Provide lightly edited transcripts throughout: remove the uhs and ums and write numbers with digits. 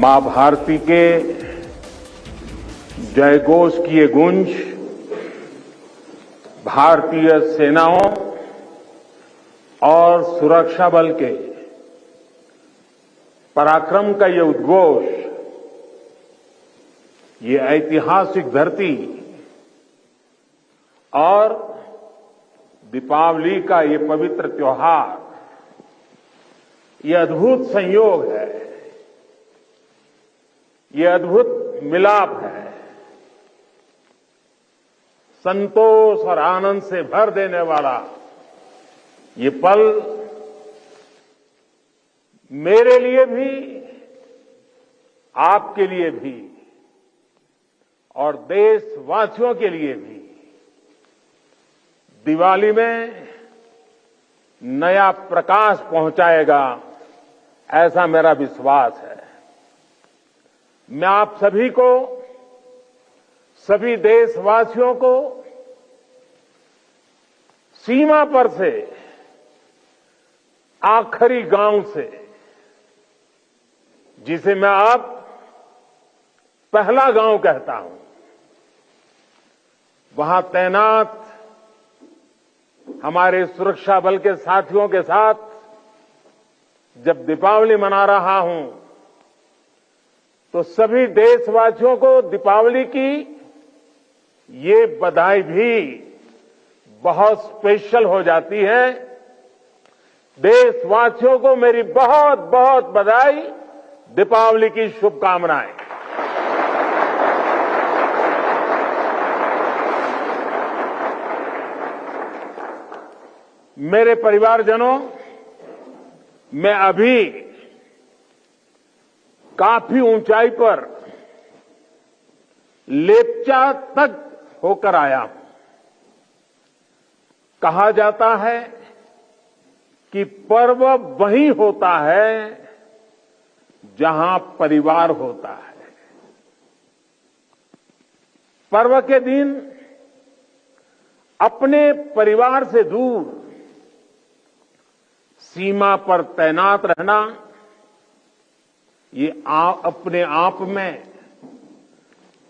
मां भारती के जयघोष की ये गूंज भारतीय सेनाओं और सुरक्षा बल के पराक्रम का ये उद्घोष, ये ऐतिहासिक धरती और दीपावली का ये पवित्र त्योहार, ये अद्भुत संयोग है, ये अद्भुत मिलाप है। संतोष और आनंद से भर देने वाला ये पल मेरे लिए भी, आपके लिए भी और देशवासियों के लिए भी दिवाली में नया प्रकाश पहुंचाएगा, ऐसा मेरा विश्वास है। मैं आप सभी को, सभी देशवासियों को सीमा पर से, आखिरी गांव से, जिसे मैं अब पहला गांव कहता हूं, वहां तैनात हमारे सुरक्षा बल के साथियों के साथ जब दीपावली मना रहा हूं, तो सभी देशवासियों को दीपावली की ये बधाई भी बहुत स्पेशल हो जाती है। देशवासियों को मेरी बहुत बहुत बधाई, दीपावली की शुभकामनाएं। मेरे परिवारजनों, मैं अभी काफी ऊंचाई पर लेप्चा तक होकर आया हूं। कहा जाता है कि पर्व वहीं होता है जहां परिवार होता है। पर्व के दिन अपने परिवार से दूर सीमा पर तैनात रहना, ये अपने आप में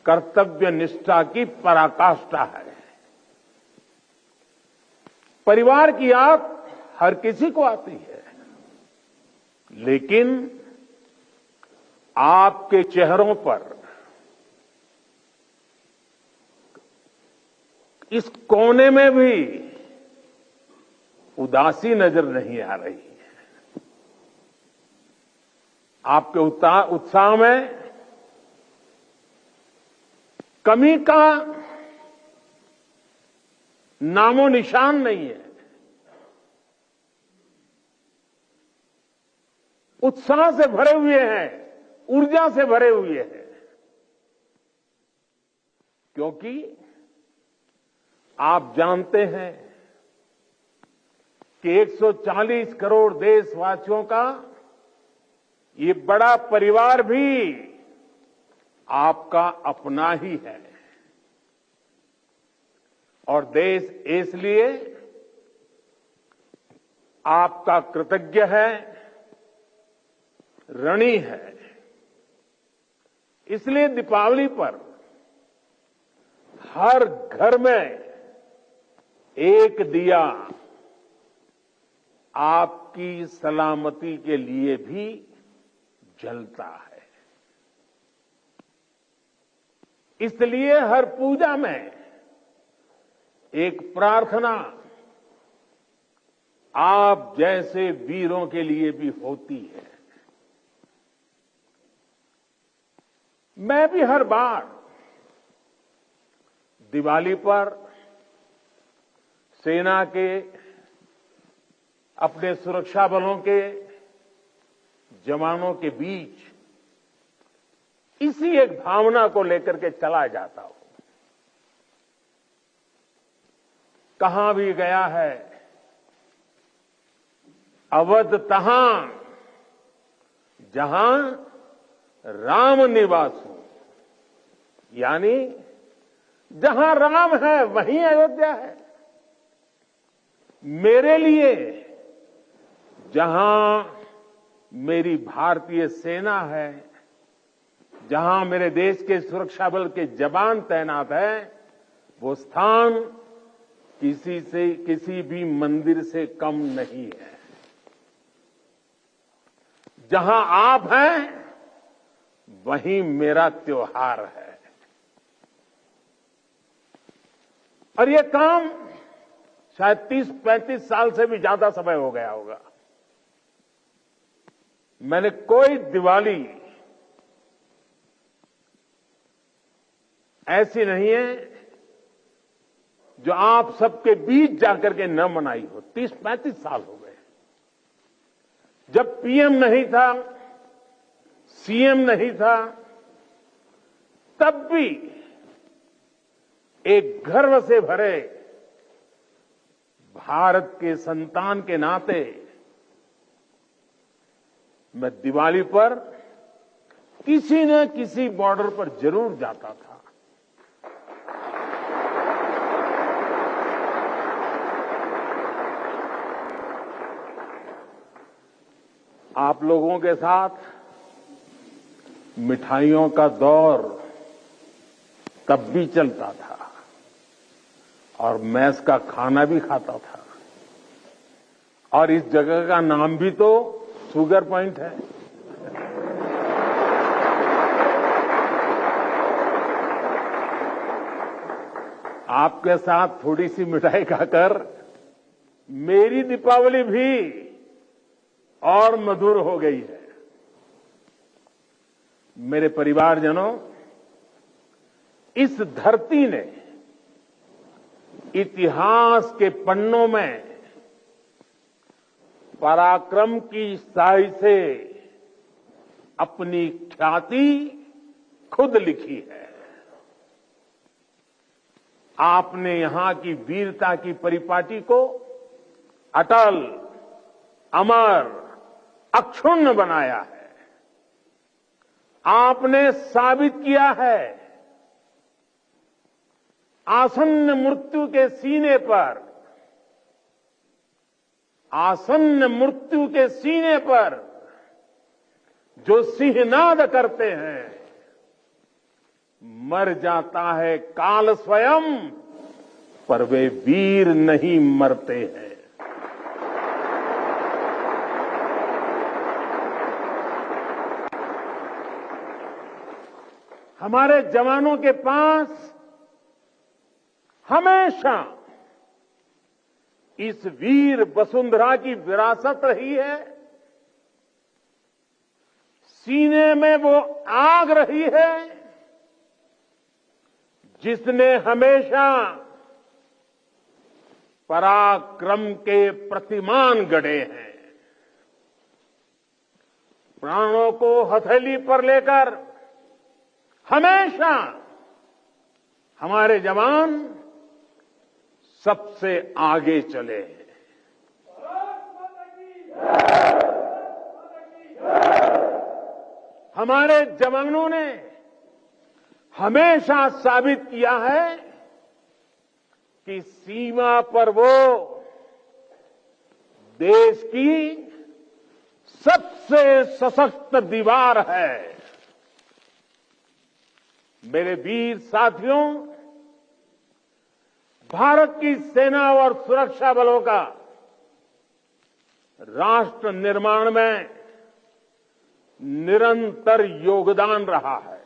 कर्तव्य निष्ठा की पराकाष्ठा है। परिवार की याद हर किसी को आती है, लेकिन आपके चेहरों पर इस कोने में भी उदासी नजर नहीं आ रही है। आपके उत्साह में कमी का नामो निशान नहीं है। उत्साह से भरे हुए हैं, ऊर्जा से भरे हुए हैं, क्योंकि आप जानते हैं कि 140 करोड़ देशवासियों का ये बड़ा परिवार भी आपका अपना ही है। और देश इसलिए आपका कृतज्ञ है, ऋणी है। इसलिए दीपावली पर हर घर में एक दिया आपकी सलामती के लिए भी जलता है। इसलिए हर पूजा में एक प्रार्थना आप जैसे वीरों के लिए भी होती है। मैं भी हर बार दिवाली पर सेना के, अपने सुरक्षा बलों के जवानों के बीच इसी एक भावना को लेकर के चला जाता हूं। कहां भी गया है, अवध तहां जहां राम निवासु, यानी जहां राम है वहीं अयोध्या है। मेरे लिए जहां मेरी भारतीय सेना है, जहां मेरे देश के सुरक्षा बल के जवान तैनात हैं, वो स्थान किसी भी मंदिर से कम नहीं है। जहां आप हैं, वहीं मेरा त्योहार है। और ये काम शायद 30-35 साल से भी ज्यादा समय हो गया होगा। मैंने कोई दिवाली ऐसी नहीं है जो आप सबके बीच जाकर के न मनाई हो। 30-35 साल हो गए। जब पीएम नहीं था, सीएम नहीं था, तब भी एक गर्व से भरे भारत के संतान के नाते मैं दिवाली पर किसी न किसी बॉर्डर पर जरूर जाता था। आप लोगों के साथ मिठाइयों का दौर तब भी चलता था और मैस का खाना भी खाता था। और इस जगह का नाम भी तो शुगर पॉइंट है। आपके साथ थोड़ी सी मिठाई खाकर मेरी दीपावली भी और मधुर हो गई है। मेरे परिवारजनों, इस धरती ने इतिहास के पन्नों में पराक्रम की स्याही से अपनी ख्याति खुद लिखी है। आपने यहां की वीरता की परिपाटी को अटल, अमर, अक्षुण्ण बनाया है। आपने साबित किया है आसन्न मृत्यु के सीने पर, आसन्न मृत्यु के सीने पर जो सिंहनाद करते हैं, मर जाता है काल स्वयं, पर वे वीर नहीं मरते हैं। हमारे जवानों के पास हमेशा इस वीर वसुंधरा की विरासत रही है। सीने में वो आग रही है जिसने हमेशा पराक्रम के प्रतिमान गढ़े हैं। प्राणों को हथेली पर लेकर हमेशा हमारे जवान सबसे आगे चले हैं। हमारे जवानों ने हमेशा साबित किया है कि सीमा पर वो देश की सबसे सशक्त दीवार है। मेरे वीर साथियों, भारत की सेना और सुरक्षा बलों का राष्ट्र निर्माण में निरंतर योगदान रहा है।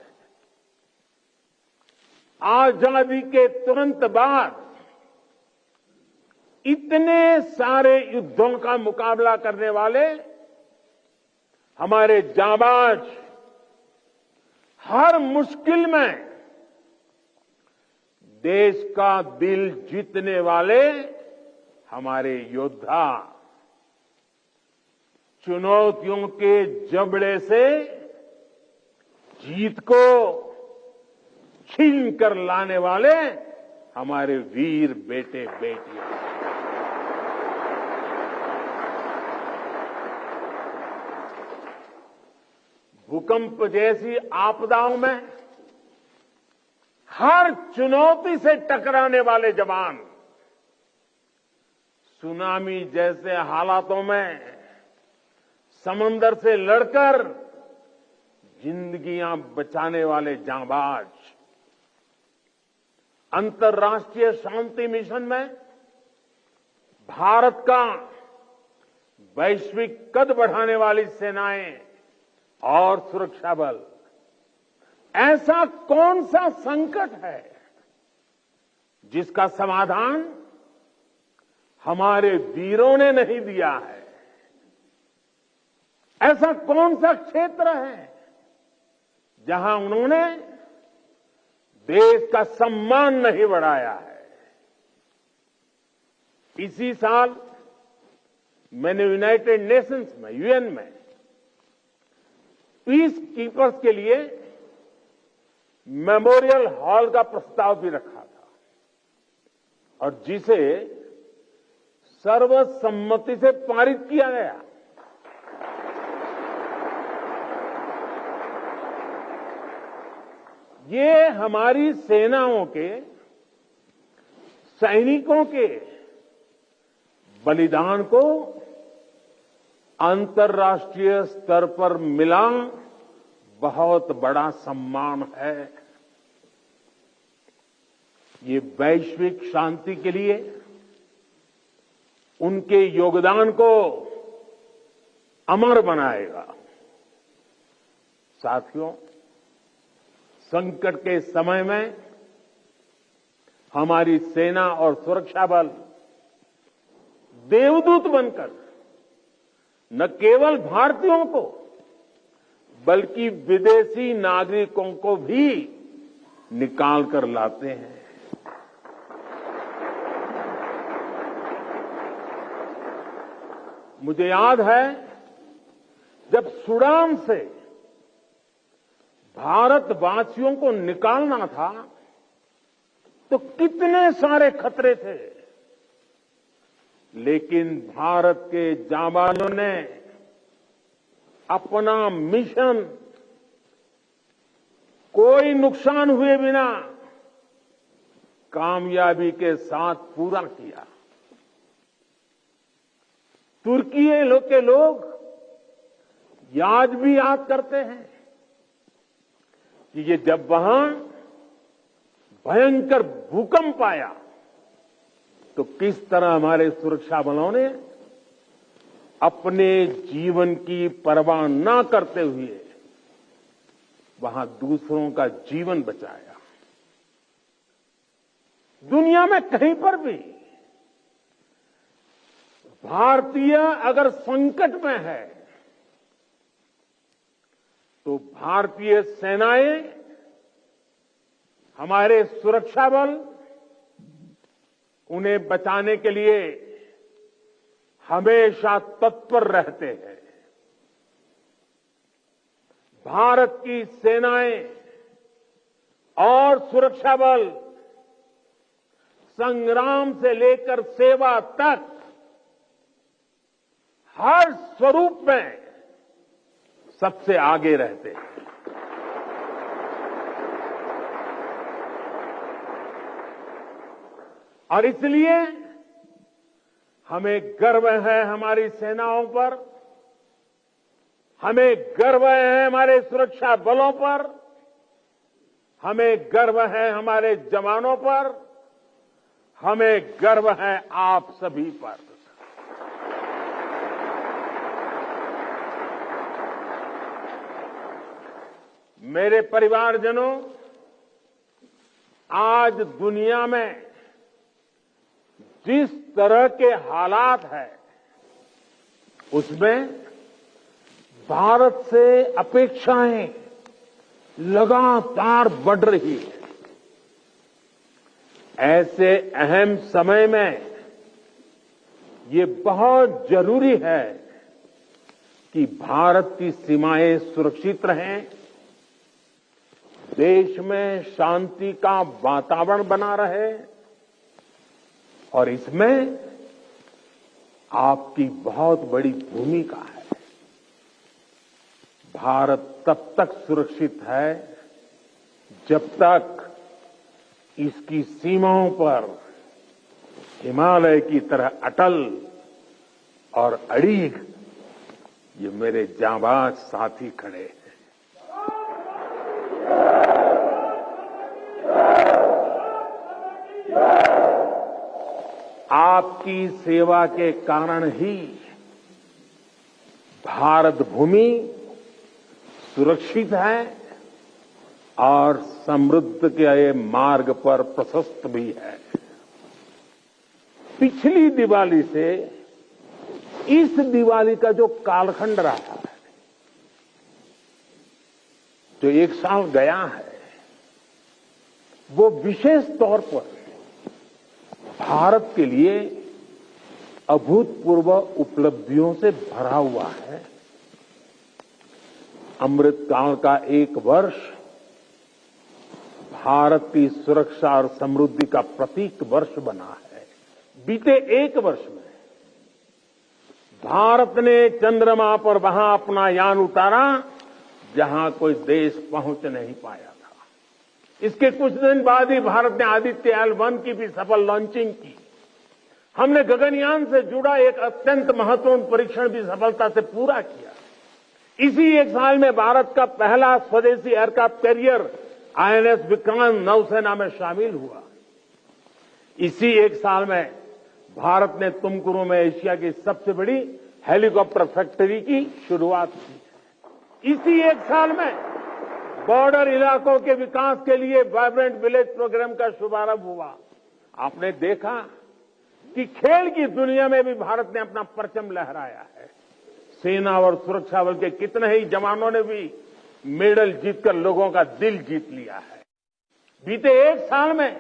आजादी के तुरंत बाद इतने सारे युद्धों का मुकाबला करने वाले हमारे जांबाज, हर मुश्किल में देश का दिल जीतने वाले हमारे योद्धा चुनौतियों के जबड़े से जीत को छीन कर लाने वाले हमारे वीर बेटे बेटियां। भूकंप जैसी आपदाओं में हर चुनौती से टकराने वाले जवान, सुनामी जैसे हालातों में समंदर से लड़कर जिंदगियां बचाने वाले जांबाज अंतर्राष्ट्रीय शांति मिशन में भारत का वैश्विक कद बढ़ाने वाली सेनाएं और सुरक्षा बल, ऐसा कौन सा संकट है जिसका समाधान हमारे वीरों ने नहीं दिया है? ऐसा कौन सा क्षेत्र है जहां उन्होंने देश का सम्मान नहीं बढ़ाया है? इसी साल मैंने यूनाइटेड नेशंस में, यूएन में पीस कीपर्स के लिए मेमोरियल हॉल का प्रस्ताव भी रखा था और जिसे सर्वसम्मति से पारित किया गया। ये हमारी सेनाओं के, सैनिकों के बलिदान को अंतर्राष्ट्रीय स्तर पर मिला बहुत बड़ा सम्मान है। ये वैश्विक शांति के लिए उनके योगदान को अमर बनाएगा। साथियों, संकट के समय में हमारी सेना और सुरक्षा बल देवदूत बनकर न केवल भारतीयों को बल्कि विदेशी नागरिकों को भी निकाल कर लाते हैं। मुझे याद है जब सूडान से भारतवासियों को निकालना था तो कितने सारे खतरे थे, लेकिन भारत के जांबाजों ने अपना मिशन कोई नुकसान हुए बिना कामयाबी के साथ पूरा किया। तुर्की के लोग आज भी याद करते हैं कि ये जब वहां भयंकर भूकंप आया तो किस तरह हमारे सुरक्षा बलों ने अपने जीवन की परवाह न करते हुए वहां दूसरों का जीवन बचाया। दुनिया में कहीं पर भी भारतीय अगर संकट में है तो भारतीय सेनाएं, हमारे सुरक्षा बल उन्हें बचाने के लिए हमेशा तत्पर रहते हैं। भारत की सेनाएं और सुरक्षा बल संग्राम से लेकर सेवा तक हर स्वरूप में सबसे आगे रहते हैं। और इसलिए हमें गर्व है हमारी सेनाओं पर, हमें गर्व है हमारे सुरक्षा बलों पर, हमें गर्व है हमारे जवानों पर, हमें गर्व है आप सभी पर। मेरे परिवारजनों, आज दुनिया में जिस तरह के हालात हैं उसमें भारत से अपेक्षाएं लगातार बढ़ रही है। ऐसे अहम समय में ये बहुत जरूरी है कि भारत की सीमाएं सुरक्षित रहें, देश में शांति का वातावरण बना रहे, और इसमें आपकी बहुत बड़ी भूमिका है। भारत तब तक सुरक्षित है जब तक इसकी सीमाओं पर हिमालय की तरह अटल और अड़ीग ये मेरे जांबाज साथी खड़े हैं। आपकी सेवा के कारण ही भारत भूमि सुरक्षित है और समृद्ध के मार्ग पर प्रशस्त भी है। पिछली दिवाली से इस दिवाली का जो कालखंड रहा है, जो एक साल गया है, वो विशेष तौर पर भारत के लिए अभूतपूर्व उपलब्धियों से भरा हुआ है। अमृतकाल का एक वर्ष भारत की सुरक्षा और समृद्धि का प्रतीक वर्ष बना है। बीते एक वर्ष में भारत ने चंद्रमा पर वहां अपना यान उतारा जहां कोई देश पहुंच नहीं पाया था। इसके कुछ दिन बाद ही भारत ने आदित्य L1 की भी सफल लॉन्चिंग की। हमने गगनयान से जुड़ा एक अत्यंत महत्वपूर्ण परीक्षण भी सफलता से पूरा किया। इसी एक साल में भारत का पहला स्वदेशी एयरक्राफ्ट कैरियर INS विक्रांत नौसेना में शामिल हुआ। इसी एक साल में भारत ने तुमकुरू में एशिया की सबसे बड़ी हेलीकॉप्टर फैक्ट्री की शुरुआत की। इसी एक साल में बॉर्डर इलाकों के विकास के लिए वाइब्रेंट विलेज प्रोग्राम का शुभारंभ हुआ। आपने देखा कि खेल की दुनिया में भी भारत ने अपना परचम लहराया है। सेना और सुरक्षा बल के कितने ही जवानों ने भी मेडल जीतकर लोगों का दिल जीत लिया है। बीते एक साल में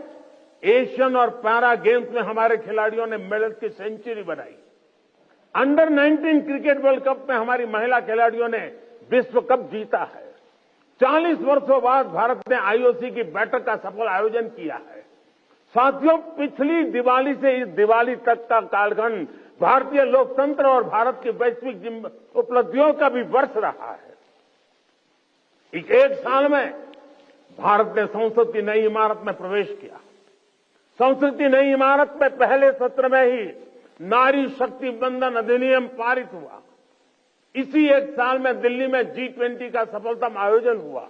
एशियन और पैरा गेम्स में हमारे खिलाड़ियों ने मेडल की सेंचुरी बनाई। अंडर 19 क्रिकेट वर्ल्ड कप में हमारी महिला खिलाड़ियों ने विश्व कप जीता है। 40 वर्षों बाद भारत ने IOC की बैठक का सफल आयोजन किया है। साथियों, पिछली दिवाली से इस दिवाली तक का कालखंड भारतीय लोकतंत्र और भारत की वैश्विक उपलब्धियों का भी वर्ष रहा है। एक साल में भारत ने संसद की नई इमारत में प्रवेश किया। संसद की नई इमारत में पहले सत्र में ही नारी शक्ति बंधन अधिनियम पारित हुआ। इसी एक साल में दिल्ली में G20 का सफलतम आयोजन हुआ।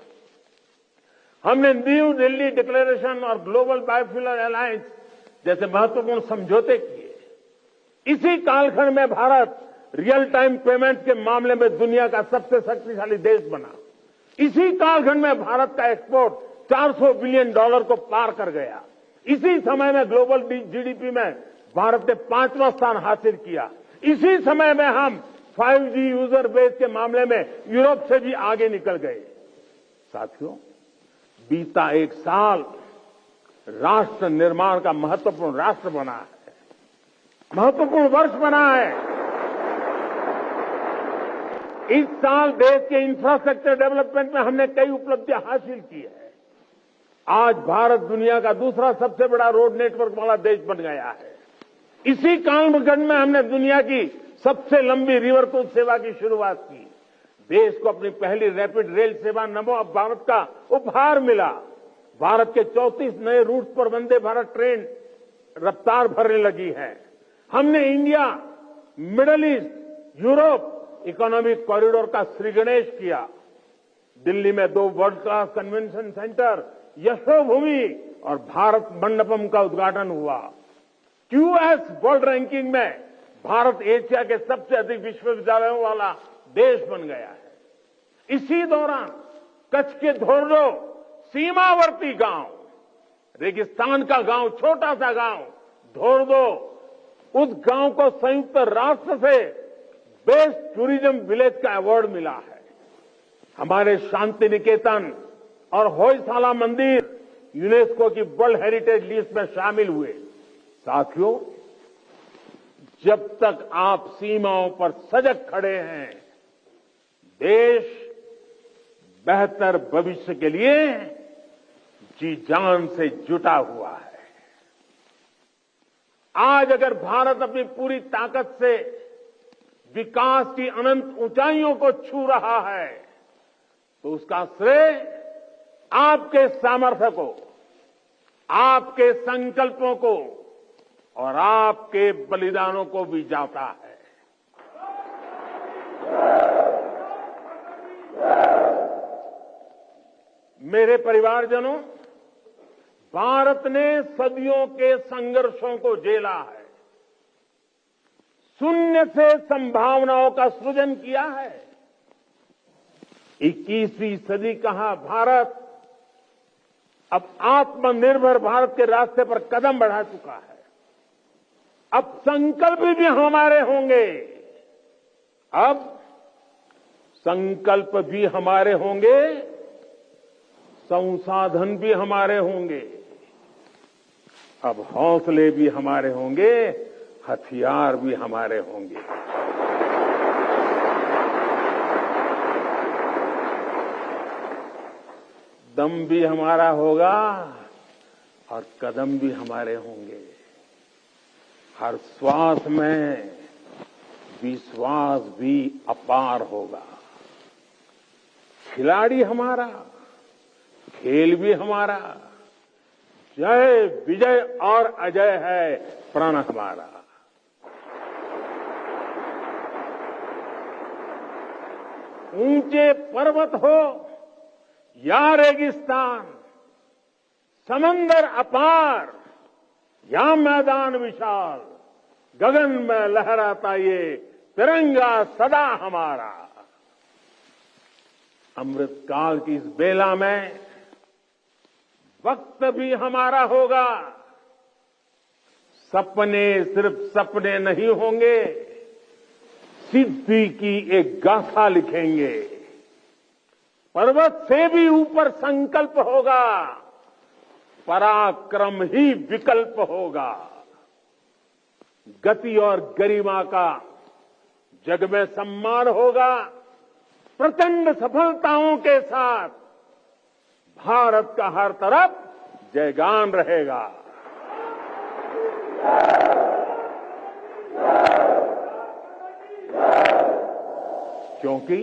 हमने न्यू दिल्ली डिक्लेरेशन और ग्लोबल बायोफ्यूल अलायंस जैसे महत्वपूर्ण समझौते किए। इसी कालखंड में भारत रियल टाइम पेमेंट के मामले में दुनिया का सबसे शक्तिशाली देश बना। इसी कालखंड में भारत का एक्सपोर्ट $400 बिलियन को पार कर गया। इसी समय में ग्लोबल GDP में भारत ने 5वां स्थान हासिल किया। इसी समय में हम 5G यूजर बेस के मामले में यूरोप से भी आगे निकल गए। साथियों, बीता एक साल राष्ट्र निर्माण का महत्वपूर्ण राष्ट्र बना है, महत्वपूर्ण वर्ष बना है। इस साल देश के इंफ्रास्ट्रक्चर डेवलपमेंट में हमने कई उपलब्धियां हासिल की है। आज भारत दुनिया का दूसरा सबसे बड़ा रोड नेटवर्क वाला देश बन गया है। इसी कालखंड में हमने दुनिया की सबसे लंबी रिवर क्रूज सेवा की शुरुआत की। देश को अपनी पहली रैपिड रेल सेवा नमो भारत का उपहार मिला। भारत के 34 नए रूट पर वंदे भारत ट्रेन रफ्तार भरने लगी है। हमने India, middle east, Europe economic corridor का श्रीगणेश किया। दिल्ली में 2 world class convention centre, Yashobhoomi और भारत मंडपम का उद्घाटन हुआ। QS वर्ल्ड रैंकिंग में भारत एशिया के सबसे अधिक विश्वविद्यालयों वाला देश बन गया है। इसी दौरान कच्छ के धोर्डो सीमावर्ती गांव, रेगिस्तान का गांव, छोटा सा गांव धोर्डो, उस गांव को संयुक्त राष्ट्र से बेस्ट टूरिज्म विलेज का अवार्ड मिला है। हमारे शांति निकेतन और होयसाला मंदिर यूनेस्को की वर्ल्ड हेरिटेज लिस्ट में शामिल हुए। साथियों, जब तक आप सीमाओं पर सजग खड़े हैं, देश बेहतर भविष्य के लिए जी जान से जुटा हुआ है। आज अगर भारत अपनी पूरी ताकत से विकास की अनंत ऊंचाइयों को छू रहा है, तो उसका श्रेय आपके सामर्थ्य को, आपके संकल्पों को और आपके बलिदानों को भी जाता है। मेरे परिवारजनों, भारत ने सदियों के संघर्षों को झेला है। शून्य से संभावनाओं का सृजन किया है। 21वीं सदी का भारत अब आत्मनिर्भर भारत के रास्ते पर कदम बढ़ा चुका है। अब संकल्प भी हमारे होंगे, अब संकल्प भी हमारे होंगे, संसाधन भी हमारे होंगे, अब हौसले भी हमारे होंगे, हथियार भी हमारे होंगे। दम भी हमारा होगा और कदम भी हमारे होंगे। हर श्वास में विश्वास भी अपार होगा। खिलाड़ी हमारा, खेल भी हमारा, जय विजय और अजय है प्रण हमारा। ऊंचे पर्वत हो या रेगिस्तान, समंदर अपार या मैदान विशाल, गगन में लहराता ये तिरंगा सदा हमारा। अमृतकाल की इस बेला में वक्त भी हमारा होगा। सपने सिर्फ सपने नहीं होंगे, सिद्धि की एक गाथा लिखेंगे। पर्वत से भी ऊपर संकल्प होगा, पराक्रम ही विकल्प होगा। गति और गरिमा का जग में सम्मान होगा। प्रचंड सफलताओं के साथ भारत का हर तरफ जयगान रहेगा। क्योंकि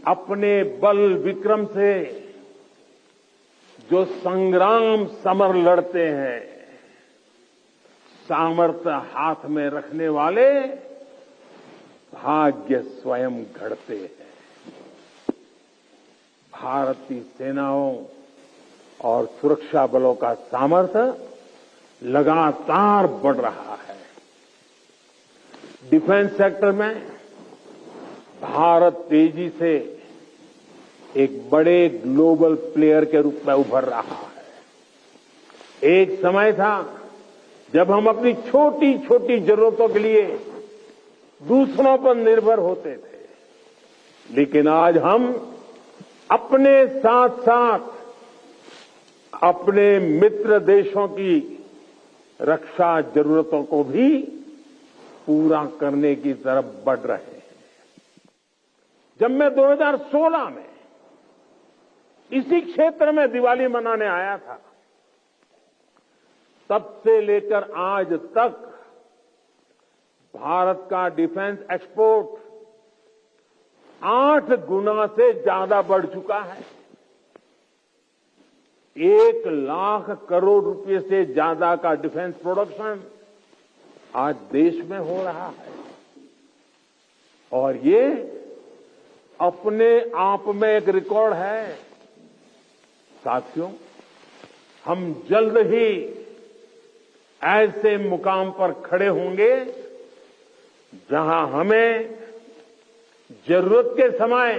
अपने बल विक्रम से जो संग्राम समर लड़ते हैं, सामर्थ्य हाथ में रखने वाले भाग्य स्वयं घड़ते हैं। भारत की सेनाओं और सुरक्षा बलों का सामर्थ्य लगातार बढ़ रहा है। डिफेंस सेक्टर में भारत तेजी से एक बड़े ग्लोबल प्लेयर के रूप में उभर रहा है। एक समय था जब हम अपनी छोटी छोटी जरूरतों के लिए दूसरों पर निर्भर होते थे, लेकिन आज हम अपने साथ साथ अपने मित्र देशों की रक्षा जरूरतों को भी पूरा करने की तरफ बढ़ रहे हैं। जब मैं 2016 में इसी क्षेत्र में दिवाली मनाने आया था, तब से लेकर आज तक भारत का डिफेंस एक्सपोर्ट 8 गुना से ज्यादा बढ़ चुका है। 1 लाख करोड़ रुपए से ज्यादा का डिफेंस प्रोडक्शन आज देश में हो रहा है। और ये अपने आप में एक रिकॉर्ड है। साथियों, हम जल्द ही ऐसे मुकाम पर खड़े होंगे जहां हमें जरूरत के समय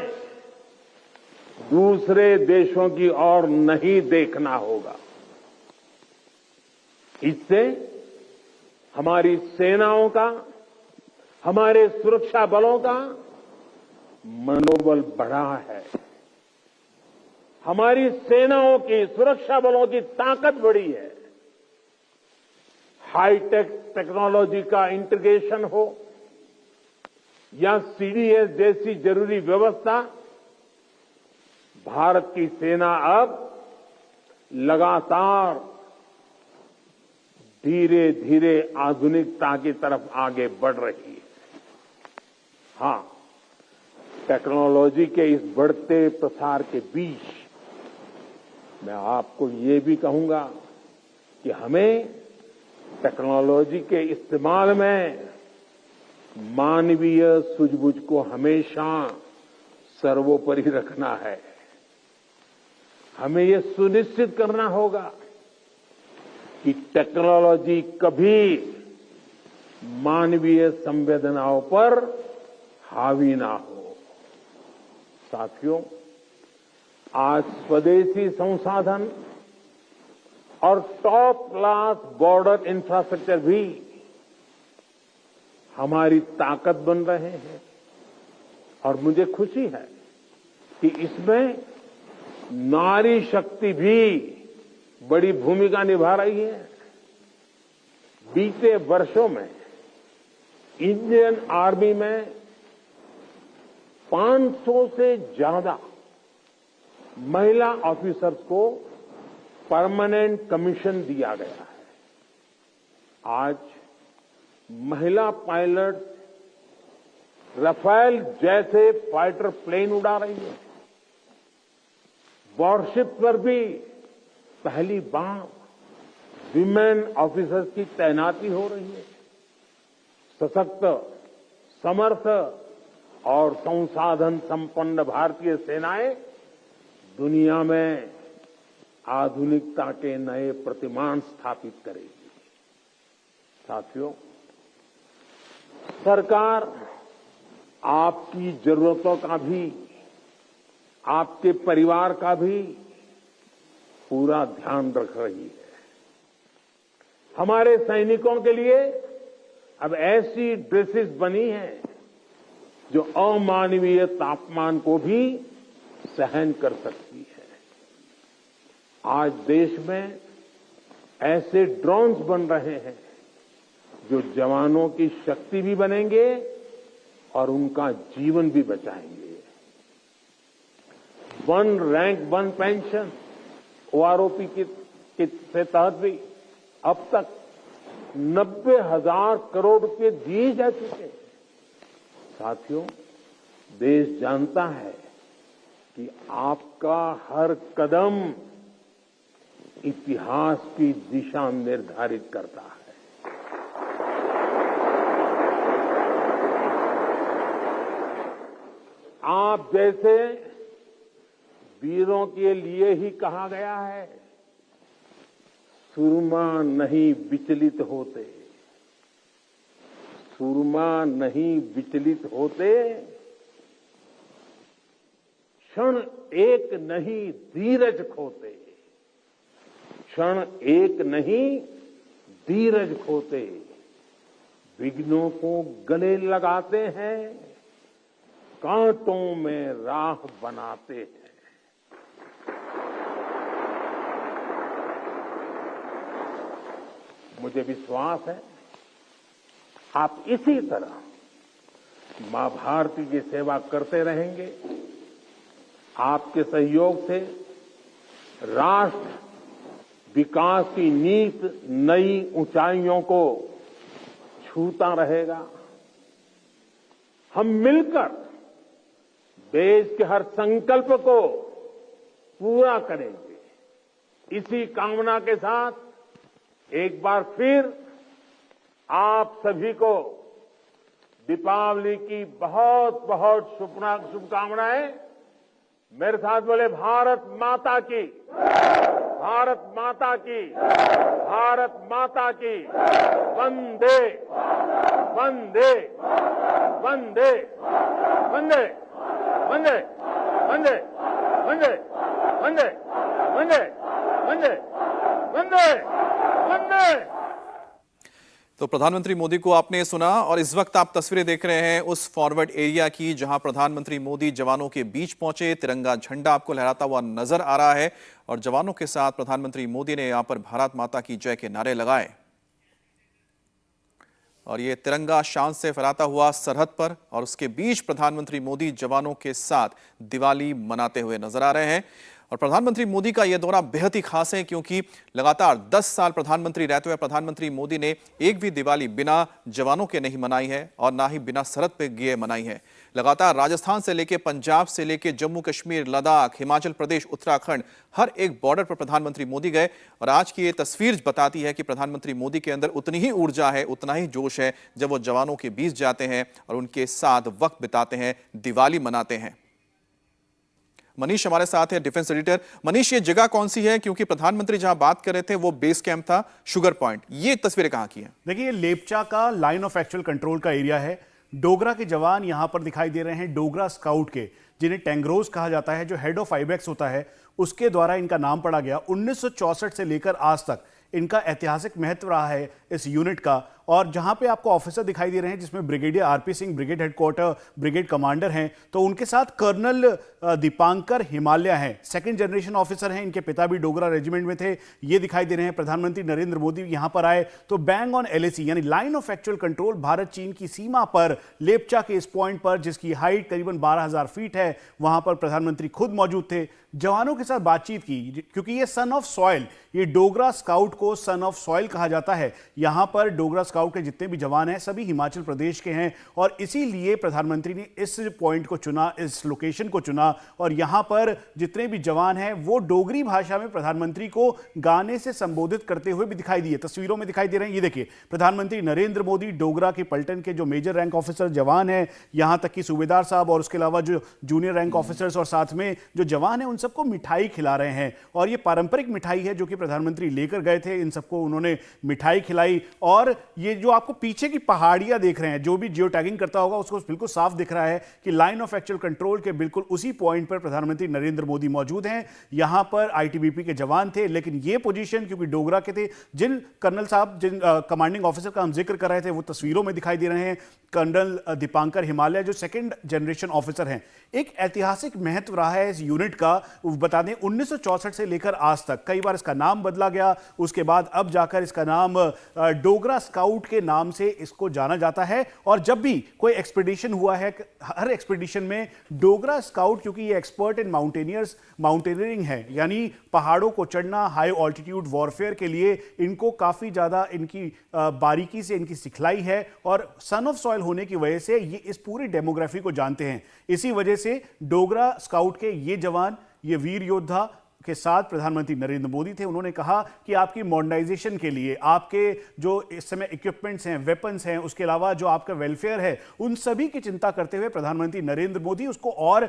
दूसरे देशों की ओर नहीं देखना होगा। इससे हमारी सेनाओं का, हमारे सुरक्षा बलों का मनोबल बढ़ा है। हमारी सेनाओं की, सुरक्षा बलों की ताकत बढ़ी है। हाईटेक टेक्नोलॉजी का इंटीग्रेशन हो या सीडीएस जैसी जरूरी व्यवस्था, भारत की सेना अब लगातार धीरे धीरे आधुनिकता की तरफ आगे बढ़ रही है। हां, टेक्नोलॉजी के इस बढ़ते प्रसार के बीच मैं आपको ये भी कहूंगा कि हमें टेक्नोलॉजी के इस्तेमाल में मानवीय सूझबूझ को हमेशा सर्वोपरि रखना है। हमें यह सुनिश्चित करना होगा कि टेक्नोलॉजी कभी मानवीय संवेदनाओं पर हावी ना हो। साथियों, आज स्वदेशी संसाधन और टॉप क्लास बॉर्डर इंफ्रास्ट्रक्चर भी हमारी ताकत बन रहे हैं और मुझे खुशी है कि इसमें नारी शक्ति भी बड़ी भूमिका निभा रही है। बीते वर्षों में इंडियन आर्मी में 500 से ज्यादा महिला ऑफिसर्स को परमानेंट कमीशन दिया गया है। आज महिला पायलट राफेल जैसे फाइटर प्लेन उड़ा रही है। वॉरशिप पर भी पहली बार विमेन ऑफिसर्स की तैनाती हो रही है। सशक्त, समर्थ और संसाधन संपन्न भारतीय सेनाएं दुनिया में आधुनिकता के नए प्रतिमान स्थापित करेगी। साथियों, सरकार आपकी जरूरतों का भी, आपके परिवार का भी पूरा ध्यान रख रही है। हमारे सैनिकों के लिए अब ऐसी ड्रेसेस बनी हैं जो अमानवीय तापमान को भी सहन कर सकती है। आज देश में ऐसे ड्रोन्स बन रहे हैं जो जवानों की शक्ति भी बनेंगे और उनका जीवन भी बचाएंगे। One rank one pension OROP के तहत भी अब तक 90,000 करोड़ रुपए दिए जा चुके हैं। साथियों, देश जानता है कि आपका हर कदम इतिहास की दिशा निर्धारित करता है। आप जैसे वीरों के लिए ही कहा गया है, सुरमा नहीं विचलित होते, सुरमा नहीं विचलित होते, क्षण एक नहीं धीरज खोते, क्षण एक नहीं धीरज खोते, विघ्नों को गले लगाते हैं, कांटों में राह बनाते हैं। मुझे विश्वास है आप इसी तरह मां भारती की सेवा करते रहेंगे। आपके सहयोग से राष्ट्र विकास की नीत नई ऊंचाइयों को छूता रहेगा। हम मिलकर देश के हर संकल्प को पूरा करेंगे। इसी कामना के साथ एक बार फिर आप सभी को दीपावली की बहुत बहुत शुभकामनाएं। मेरे साथ बोले भारत माता की, भारत माता की, भारत माता की। वंदे वंदे वंदे वंदे वंदे वंदे वंदे वंदे वंदे वंदे वंदे वंदे। तो प्रधानमंत्री मोदी को आपने सुना और इस वक्त आप तस्वीरें देख रहे हैं उस फॉरवर्ड एरिया की जहां प्रधानमंत्री मोदी जवानों के बीच पहुंचे। तिरंगा झंडा आपको लहराता हुआ नजर आ रहा है और जवानों के साथ प्रधानमंत्री मोदी ने यहां पर भारत माता की जय के नारे लगाए और ये तिरंगा शान से फहराता हुआ सरहद पर और उसके बीच प्रधानमंत्री मोदी जवानों के साथ दिवाली मनाते हुए नजर आ रहे हैं। और प्रधानमंत्री मोदी का यह दौरा बेहद ही खास है क्योंकि लगातार 10 साल प्रधानमंत्री रहते हुए प्रधानमंत्री मोदी ने एक भी दिवाली बिना जवानों के नहीं मनाई है और ना ही बिना सरहद पे गए मनाई है। लगातार राजस्थान से लेके पंजाब से लेके जम्मू कश्मीर, लद्दाख, हिमाचल प्रदेश, उत्तराखंड, हर एक बॉर्डर पर प्रधानमंत्री मोदी गए और आज की ये तस्वीर बताती है कि प्रधानमंत्री मोदी के अंदर उतनी ही ऊर्जा है, उतना ही जोश है जब वो जवानों के बीच जाते हैं और उनके साथ वक्त बिताते हैं, दिवाली मनाते हैं। मनीष हमारे साथ है, डिफेंस एडिटर। मनीष, ये जगह कौन सी है? क्योंकि प्रधानमंत्री जहां बात कर रहे थे वो बेस कैंप था, शुगर पॉइंट। ये तस्वीरें कहां की हैं? देखिए, ये लेपचा का लाइन ऑफ एक्चुअल कंट्रोल का एरिया है। डोगरा के जवान यहां पर दिखाई दे रहे हैं, डोगरा स्काउट के, जिन्हें टेंगरोज कहा जाता है, जो हेड ऑफ आईबैक्स होता है, उसके द्वारा इनका नाम पड़ा गया। 1964 से लेकर आज तक इनका ऐतिहासिक महत्व रहा है इस यूनिट का। और जहां पे आपको ऑफिसर दिखाई दे रहे हैं, जिसमें brigadier RP Singh brigade headquarter brigade commander हैं, तो उनके साथ कर्नल दीपांकर हिमालय हैं, सेकंड जनरेशन ऑफिसर हैं। इनके पिता भी डोगरा रेजिमेंट में थे। ये दिखाई दे रहे हैं। प्रधानमंत्री नरेंद्र मोदी यहां पर आए तो बैंग ऑन एलएसी यानी line of actual control, Bharat चीन की सीमा पर लेपचा के इस पॉइंट पर, जिसकी हाइट करीबन 12,000 फीट है, वहां पर प्रधानमंत्री खुद मौजूद थे। जवानों के साथ बातचीत की, क्योंकि ये सन ऑफ सॉइल, ये डोगरा स्काउट को सन ऑफ सॉइल कहा जाता है। यहां पर डोगरा स्काउट के जितने भी जवान हैं सभी हिमाचल प्रदेश के हैं, और इसीलिए प्रधानमंत्री ने इस पॉइंट को चुना, इस लोकेशन को चुना। और यहां पर जितने भी जवान हैं वो डोगरी भाषा में प्रधानमंत्री को गाने से संबोधित करते हुए भी दिखाई दिए, तस्वीरों में दिखाई दे रहे हैं। ये देखिए, प्रधानमंत्री नरेंद्र मोदी डोगरा के पलटन के जो मेजर रैंक ऑफिसर जवान हैं, यहां तक कि सूबेदार साहब और उसके अलावा जो जूनियर रैंक ऑफिसर्स और साथ में जो जवान हैं, उन सबको मिठाई खिला रहे हैं। और ये पारंपरिक मिठाई है जो कि प्रधानमंत्री लेकर गए थे। इन सबको उन्होंने मिठाई खिलाई। और ये जो आपको पीछे की पहाड़ियां देख रहे हैं, जो भी जियो टैगिंग करता होगा उसको बिल्कुल साफ दिख रहा है कि लाइन ऑफ एक्चुअल कंट्रोल के बिल्कुल उसी पॉइंट पर प्रधानमंत्री नरेंद्र मोदी मौजूद हैं। यहां पर आईटीबीपी के जवान थे, लेकिन ये पोजीशन क्योंकि डोगरा के थे, जिन कर्नल साहब, जिन कमांडिंग ऑफिसर का हम जिक्र कर रहे थे, वो तस्वीरों में दिखाई दे रहे हैं। कर्नल दीपांकर हिमालय जो सेकंड जनरेशन ऑफिसर हैं। एक ऐतिहासिक महत्व रहा है इस यूनिट का। बता दें, 1964 से लेकर आज तक कई बार इसका नाम बदला गया, उसके बाद अब जाकर इसका नाम डोगरा स्काउट के नाम से इसको जाना जाता है। और जब भी कोई एक्सपीडिशन हुआ है, हर एक्सपीडिशन में डोगरा स्काउट, क्योंकि ये एक्सपर्ट इन माउंटेनियरिंग है, यानी पहाड़ों को चढ़ना, हाई ऑल्टीट्यूड वॉरफेयर के लिए इनको काफी ज्यादा इनकी बारीकी से इनकी सिखलाई है। और सन ऑफ सॉइल होने की वजह से ये इस पूरी डेमोग्राफी को जानते हैं। इसी वजह से डोगरा स्काउट के ये जवान, ये वीर योद्धा के साथ प्रधानमंत्री नरेंद्र मोदी थे। उन्होंने कहा कि आपकी मॉडर्नाइजेशन के लिए, आपके जो इस समय इक्विपमेंट्स हैं, वेपन्स हैं, उसके अलावा जो आपका वेलफेयर है, उन सभी की चिंता करते हुए प्रधानमंत्री नरेंद्र मोदी उसको और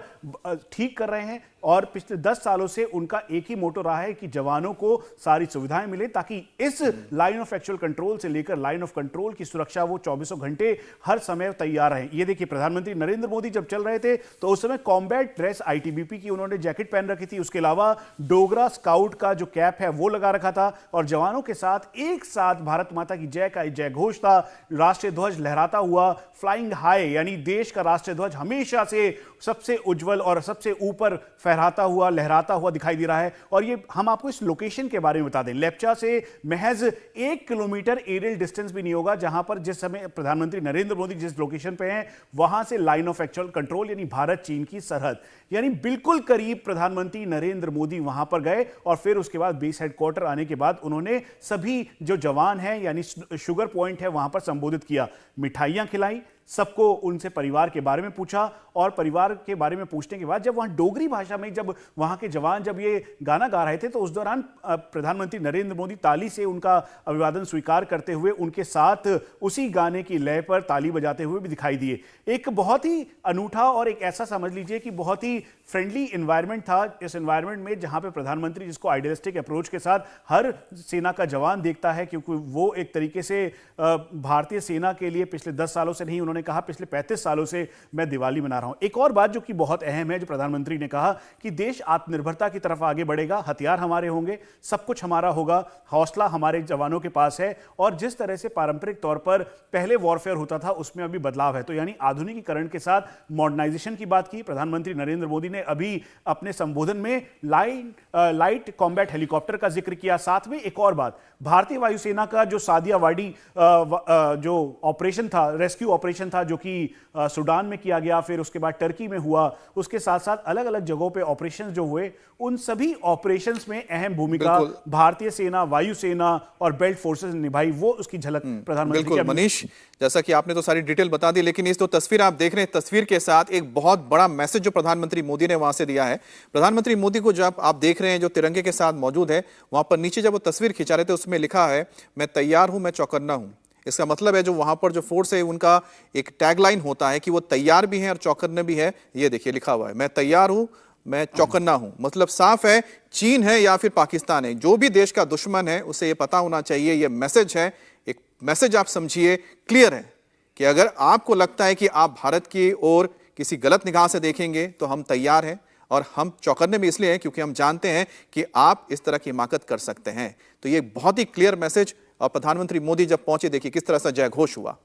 ठीक कर रहे हैं। और पिछले 10 सालों से उनका एक ही मोटो रहा है कि जवानों को सारी सुविधाएं मिले, ताकि इस लाइन ऑफ एक्चुअल कंट्रोल से लेकर लाइन ऑफ कंट्रोल की सुरक्षा वो 24 घंटे हर समय तैयार रहें। ये देखिए, प्रधानमंत्री नरेंद्र मोदी जब चल रहे थे तो उस समय कॉम्बैट ड्रेस आईटीबीपी की उन्होंने जैकेट पहन रखी थी, उसके अलावा डोगरा स्काउट का जो कैप है वो लगा रखा था। और जवानों के साथ एक साथ भारत माता की जय का जय घोष था। राष्ट्रीय ध्वज लहराता हुआ, फ्लाइंग हाई, यानी देश का राष्ट्रीय ध्वज हमेशा से सबसे उज्जवल और सबसे ऊपर फहराता हुआ, लहराता हुआ दिखाई दे रहा है। और ये हम आपको इस लोकेशन के बारे में बता दें, लेपचा से महज 1 किलोमीटर एरियल डिस्टेंस भी नहीं होगा, जहां पर जिस समय प्रधानमंत्री नरेंद्र मोदी जिस लोकेशन पे हैं, वहां से लाइन ऑफ एक्चुअल कंट्रोल यानी भारत चीन की सरहद, यानी बिल्कुल करीब प्रधानमंत्री नरेंद्र मोदी वहां पर गए। और फिर उसके बाद बेस हेडक्वार्टर आने के बाद उन्होंने सभी जो जवान हैं, यानी शुगर पॉइंट है, वहां पर संबोधित किया, मिठाइयां खिलाई, सबको उनसे परिवार के बारे में पूछा। और परिवार के बारे में पूछने के बाद जब वहां डोगरी भाषा में जब वहां के जवान जब ये गाना गा रहे थे, तो उस दौरान प्रधानमंत्री नरेंद्र मोदी ताली से उनका अभिवादन स्वीकार करते हुए उनके साथ उसी गाने की लय पर ताली बजाते हुए भी दिखाई दिए। एक बहुत ही अनूठा और एक ऐसा समझ लीजिए कि बहुत ही फ्रेंडली एनवायरनमेंट था। इस एनवायरनमेंट में जहां पे प्रधानमंत्री जिसको आइडियलिस्टिक अप्रोच के साथ हर सेना का जवान देखता है, क्योंकि वो एक तरीके से भारतीय सेना के लिए पिछले 10 सालों से नहीं, उन्होंने कहा पिछले 35 सालों से मैं दिवाली मना रहा हूं। एक और बात जो कि बहुत अहम है, जो प्रधानमंत्री ने कहा कि देश आत्मनिर्भरता की तरफ आगे बढ़ेगा, हथियार हमारे होंगे, सब कुछ हमारा होगा, हौसला हमारे जवानों के पास है। और जिस तरह से पारंपरिक तौर पर पहले वॉरफेयर होता था, उसमें अभी बदलाव है। तो यानी आधुनिकीकरण के साथ मॉडर्नाइजेशन की बात की प्रधानमंत्री नरेंद्र मोदी ने अभी अपने संबोधन में लाइट कॉम्बैट हेलीकॉप्टर का जिक्र किया। साथ में एक और बात, भारतीय वायुसेना का जो सादिया वाडी जो ऑपरेशन था, रेस्क्यू ऑपरेशन था, जो कि सूडान में किया गया, फिर उसके बाद टर्की में हुआ, उसके साथ साथ अलग अलग जगहों पे ऑपरेशंस जो हुए, उन सभी ऑपरेशंस में अहम भूमिका भारतीय सेना, वायुसेना और बेल्ट फोर्सेस ने निभाई। वो उसकी झलक प्रधानमंत्री। बिल्कुल मनीष, जैसा कि आपने तो सारी डिटेल बता दी, लेकिन इस तो तस्वीर आप देख रहे हैं, तस्वीर के साथ एक बहुत बड़ा मैसेज जो प्रधानमंत्री मोदी ने वहां से दिया है। प्रधानमंत्री मोदी को जब आप देख रहे हैं, जो तिरंगे के साथ मौजूद है, वहां पर नीचे जब वो तस्वीर खिंचा रहे थे, उसमें लिखा है, मैं तैयार हूं, मैं चौकन्ना हूं। इसका मतलब है जो वहां पर जो फोर्स है, उनका एक टैगलाइन होता है कि वो तैयार भी है और चौकन्ने भी है। ये देखिए लिखा हुआ है, मैं तैयार हूं, मैं चौकन्ना हूं। मतलब साफ है, चीन है या फिर पाकिस्तान है, जो भी देश का दुश्मन है उसे ये पता होना चाहिए, ये मैसेज है, एक मैसेज आप समझिए, क्लियर है कि अगर आपको लगता है कि आप भारत की ओर किसी गलत निगाह से देखेंगे तो हम तैयार हैं, और हम चौकन्ने में इसलिए हैं क्योंकि हम जानते हैं कि आप इस तरह की हिमाकत कर सकते हैं। तो ये बहुत ही क्लियर मैसेज, और प्रधानमंत्री मोदी जब पहुंचे देखिए किस तरह से जय घोष हुआ।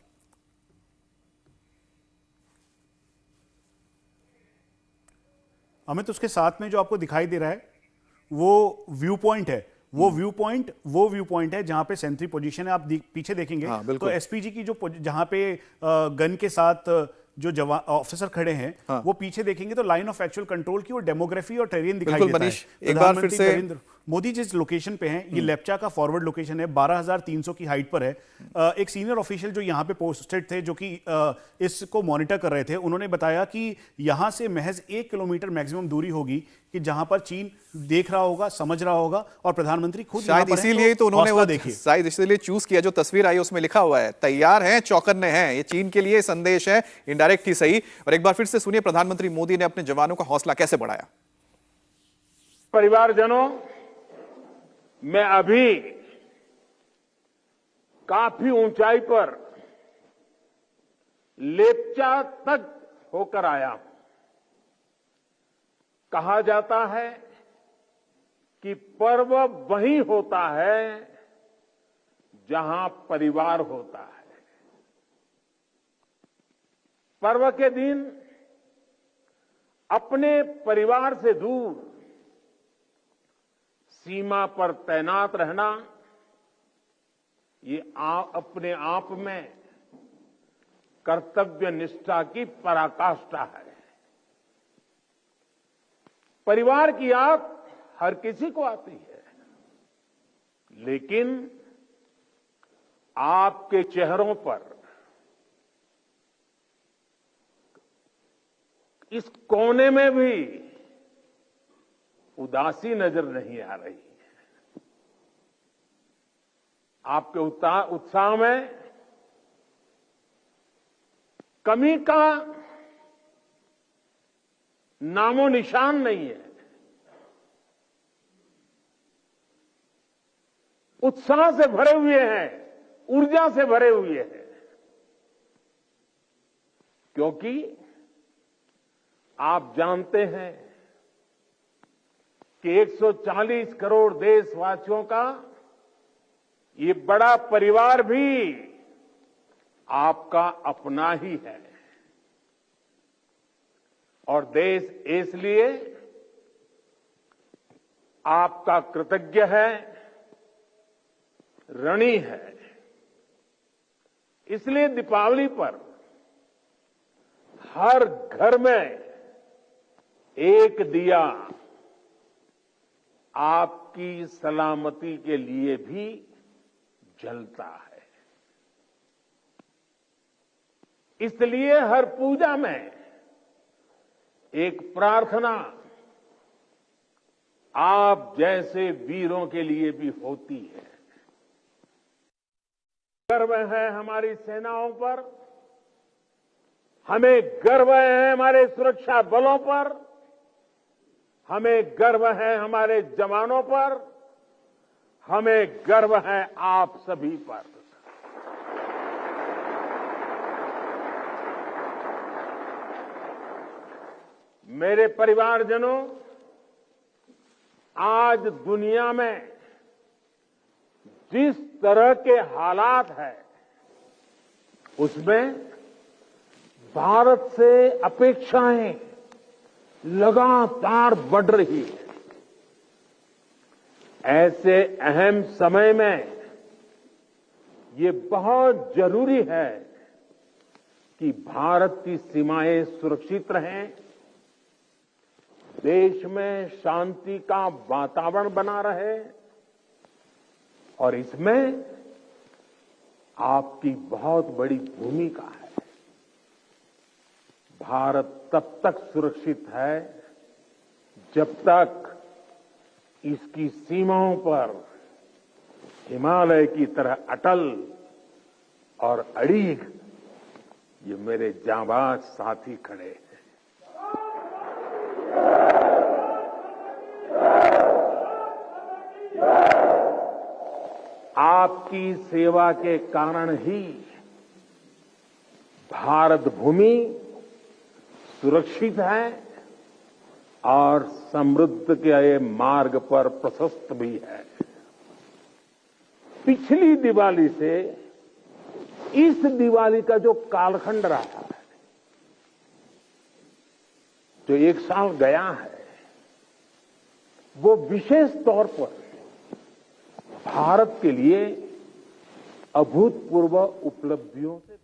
अमित, उसके साथ में जो आपको दिखाई दे रहा है वो व्यू पॉइंट है, वो व्यू पॉइंट है जहां पे सेंट्री पोजीशन है। आप पीछे देखेंगे तो एसपीजी की जो जहां पे गन के साथ जो जवान ऑफिसर खड़े हैं, वो पीछे देखेंगे तो लाइन ऑफ एक्चुअल कंट्रोल की वो डेमोग्राफी और टेरियन दिखाई देता है। एक बार फिर से नरेंद्र मोदी जिस लोकेशन पे हैं, ये लेप्चा का फॉरवर्ड लोकेशन है, 12,300 की हाइट पर है। एक सीनियर ऑफिशियल जो यहाँ पे पोस्टेड थे, जो कि इसको मॉनिटर कर रहे थे, उन्होंने बताया कि यहाँ से महज 1 किलोमीटर मैक्सिमम दूरी होगी कि जहां पर चीन देख रहा होगा, समझ रहा होगा, और प्रधानमंत्री खुद शायद इसीलिए तो उन्होंने वो शायद इसलिए चूज किया। जो तस्वीर आई उसमें लिखा हुआ है तैयार हैं, चौकन्ने हैं। ये चीन के लिए संदेश है, इनडायरेक्ट ही सही। और एक बार फिर से सुनिए प्रधानमंत्री मोदी ने अपने जवानों का हौसला कैसे बढ़ाया। परिवारजनों, मैं अभी काफी ऊंचाई पर लेप्चा तक होकर आया हूं। कहा जाता है कि पर्व वहीं होता है जहां परिवार होता है। पर्व के दिन अपने परिवार से दूर सीमा पर तैनात रहना, ये अपने आप में कर्तव्य निष्ठा की पराकाष्ठा है। परिवार की याद हर किसी को आती है, लेकिन आपके चेहरों पर इस कोने में भी उदासी नजर नहीं आ रही है। आपके उत्साह में कमी का नामो निशान नहीं है। उत्साह से भरे हुए हैं, ऊर्जा से भरे हुए हैं, क्योंकि आप जानते हैं कि 140 करोड़ देशवासियों का ये बड़ा परिवार भी आपका अपना ही है। और देश इसलिए आपका कृतज्ञ है, ऋणी है। इसलिए दीपावली पर हर घर में एक दिया आपकी सलामती के लिए भी जलता है। इसलिए हर पूजा में एक प्रार्थना आप जैसे वीरों के लिए भी होती है। गर्व है हमारी सेनाओं पर, हमें गर्व है हमारे सुरक्षा बलों पर, हमें गर्व है हमारे जवानों पर, हमें गर्व है आप सभी पर। मेरे परिवारजनों, आज दुनिया में जिस तरह के हालात हैं, उसमें भारत से अपेक्षाएं लगातार बढ़ रही है। ऐसे अहम समय में ये बहुत जरूरी है कि भारत की सीमाएं सुरक्षित रहें, देश में शांति का वातावरण बना रहे, और इसमें आपकी बहुत बड़ी भूमिका है। भारत तब तक सुरक्षित है जब तक इसकी सीमाओं पर हिमालय की तरह अटल और अड़ीग ये मेरे जांबाज साथी खड़े हैं। आपकी सेवा के कारण ही भारत भूमि सुरक्षित है और समृद्ध के मार्ग पर प्रशस्त भी है। पिछली दिवाली से इस दिवाली का जो कालखंड रहा है, जो एक साल गया है, वो विशेष तौर पर भारत के लिए अभूतपूर्व उपलब्धियों से